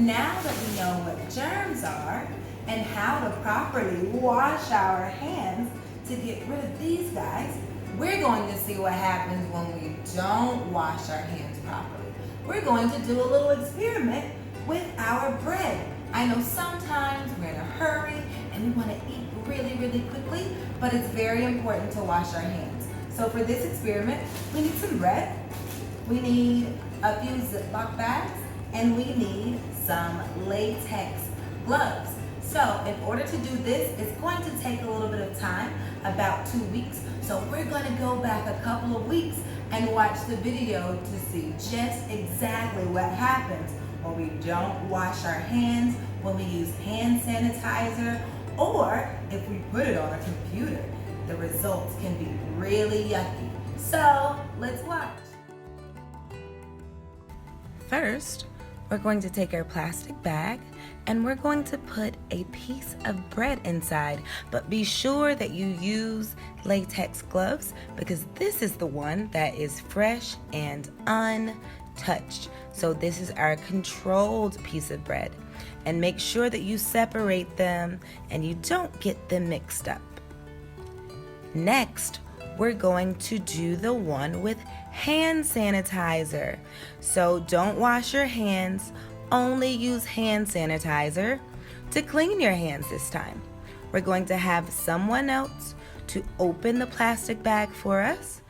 Now that we know what germs are and how to properly wash our hands to get rid of these guys, we're going to see what happens when we don't wash our hands properly. We're going to do a little experiment with our bread. I know sometimes we're in a hurry and we want to eat really, really quickly, but it's very important to wash our hands. So for this experiment, we need some bread, we need a few Ziploc bags, and we need some latex gloves. So in order to do this, it's going to take a little bit of time, about 2 weeks. So we're going to go back a couple of weeks and watch the video to see just exactly what happens when we don't wash our hands, when we use hand sanitizer, or if we put it on a computer. The results can be really yucky. So let's watch. First, we're going to take our plastic bag and we're going to put a piece of bread inside, but be sure that you use latex gloves because this is the one that is fresh and untouched. So this is our controlled piece of bread, and make sure that you separate them and you don't get them mixed up. Next, we're going to do the one with hand sanitizer. So don't wash your hands, only use hand sanitizer to clean your hands this time. We're going to have someone else to open the plastic bag for us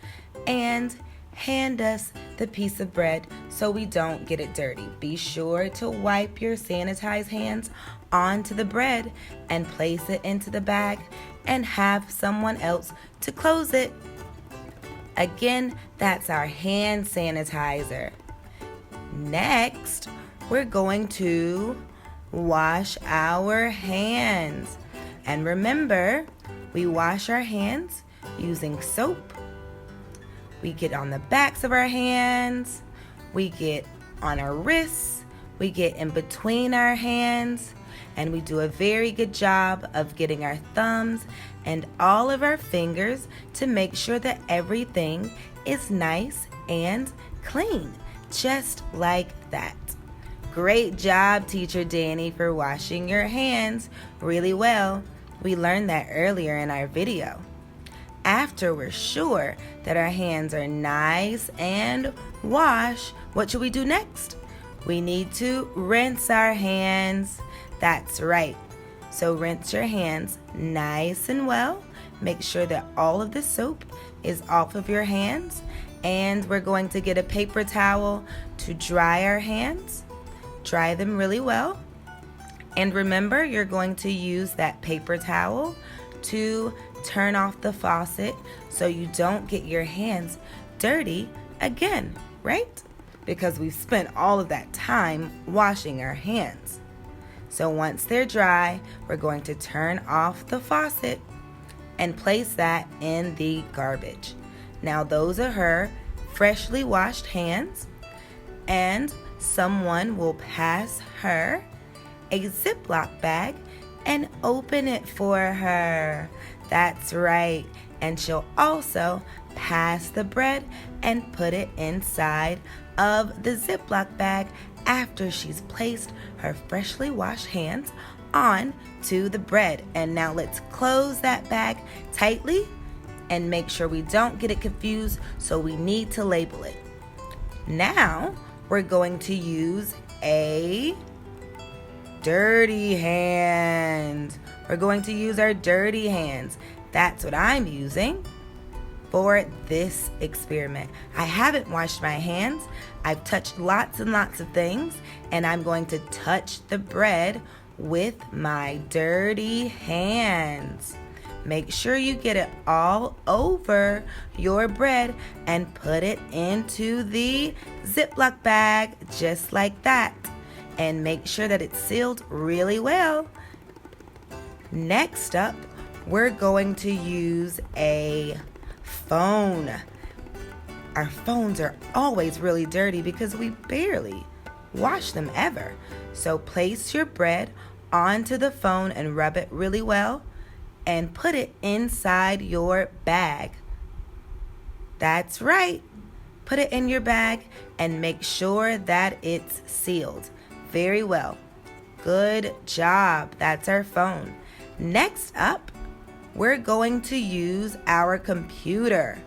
and hand us the piece of bread so we don't get it dirty. Be sure to wipe your sanitized hands onto the bread and place it into the bag and have someone else to close it. Again, that's our hand sanitizer. Next, we're going to wash our hands. And remember, we wash our hands using soap. We get on the backs of our hands, we get on our wrists, we get in between our hands, and we do a very good job of getting our thumbs and all of our fingers to make sure that everything is nice and clean, just like that. Great job, Teacher Danny, for washing your hands really well. We learned that earlier in our video. After we're sure that our hands are nice and washed, what should we do next? We need to rinse our hands. That's right. So rinse your hands nice and well. Make sure that all of the soap is off of your hands. And we're going to get a paper towel to dry our hands. Dry them really well. And remember, you're going to use that paper towel to turn off the faucet so you don't get your hands dirty again, right? Because we've spent all of that time washing our hands. So once they're dry, we're going to turn off the faucet and place that in the garbage. Now those are her freshly washed hands, and someone will pass her a Ziploc bag and open it for her. That's right. And she'll also pass the bread and put it inside of the Ziploc bag after she's placed her freshly washed hands onto the bread. And now let's close that bag tightly and make sure we don't get it confused, so we need to label it. Now we're going to use a dirty hand. We're going to use our dirty hands. That's what I'm using for this experiment. I haven't washed my hands. I've touched lots and lots of things, and I'm going to touch the bread with my dirty hands. Make sure you get it all over your bread and put it into the Ziploc bag just like that. And make sure that it's sealed really well. Next up, we're going to use a phone. Our phones are always really dirty because we barely wash them ever. So place your bread onto the phone and rub it really well and put it inside your bag. That's right. Put it in your bag and make sure that it's sealed. Very well. Good job. That's our phone. Next up, we're going to use our computer,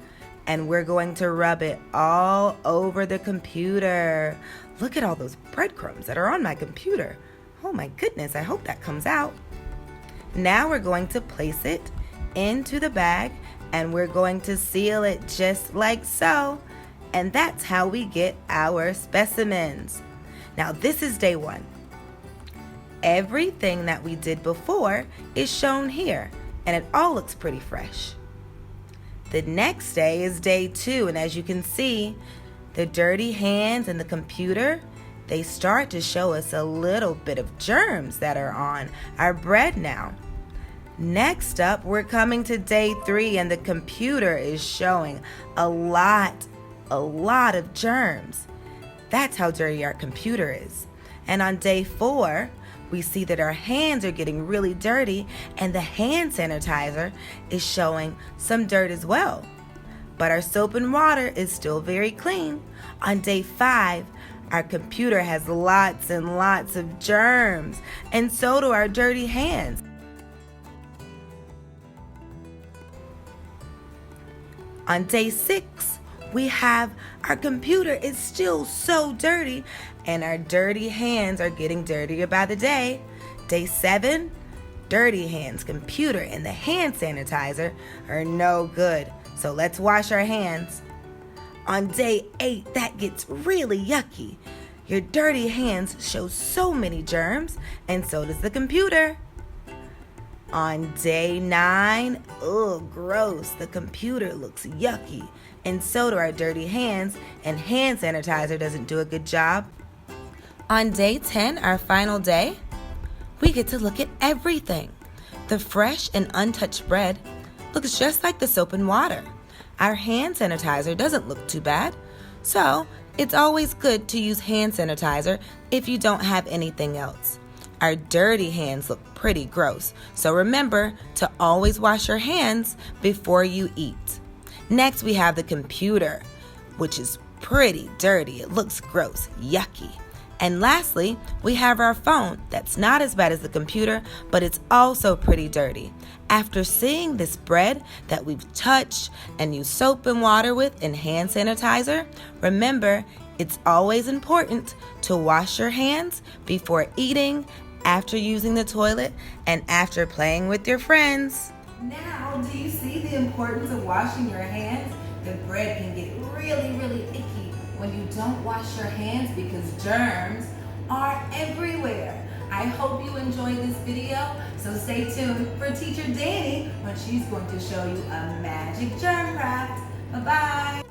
and we're going to rub it all over the computer. Look at all those breadcrumbs that are on my computer. Oh my goodness, I hope that comes out. Now we're going to place it into the bag, and we're going to seal it just like so. And that's how we get our specimens. Now this is day 1. Everything that we did before is shown here, and it all looks pretty fresh. The next day is day 2, and as you can see, the dirty hands and the computer, they start to show us a little bit of germs that are on our bread now. Next up, we're coming to day 3, and the computer is showing a lot of germs. That's how dirty our computer is. And on day 4, we see that our hands are getting really dirty, and the hand sanitizer is showing some dirt as well. But our soap and water is still very clean. On day 5, our computer has lots and lots of germs, and so do our dirty hands. On day 6, we have our computer is still so dirty, and our dirty hands are getting dirtier by the day. Day 7, dirty hands, computer, and the hand sanitizer are no good. So let's wash our hands. On day 8, that gets really yucky. Your dirty hands show so many germs, and so does the computer. On day 9, ugh, gross, the computer looks yucky, and so do our dirty hands, and hand sanitizer doesn't do a good job. On day 10, our final day, we get to look at everything. The fresh and untouched bread looks just like the soap and water. Our hand sanitizer doesn't look too bad, so it's always good to use hand sanitizer if you don't have anything else. Our dirty hands look pretty gross, so remember to always wash your hands before you eat. Next, we have the computer, which is pretty dirty. It looks gross, yucky. And lastly, we have our phone. That's not as bad as the computer, but it's also pretty dirty. After seeing this bread that we've touched and used soap and water with and hand sanitizer, remember, it's always important to wash your hands before eating, after using the toilet, and after playing with your friends. Now, do you see the importance of washing your hands? The bread can get really icky when you don't wash your hands because germs are everywhere. I hope you enjoyed this video, so stay tuned for Teacher Danny when she's going to show you a magic germ craft. Bye-bye.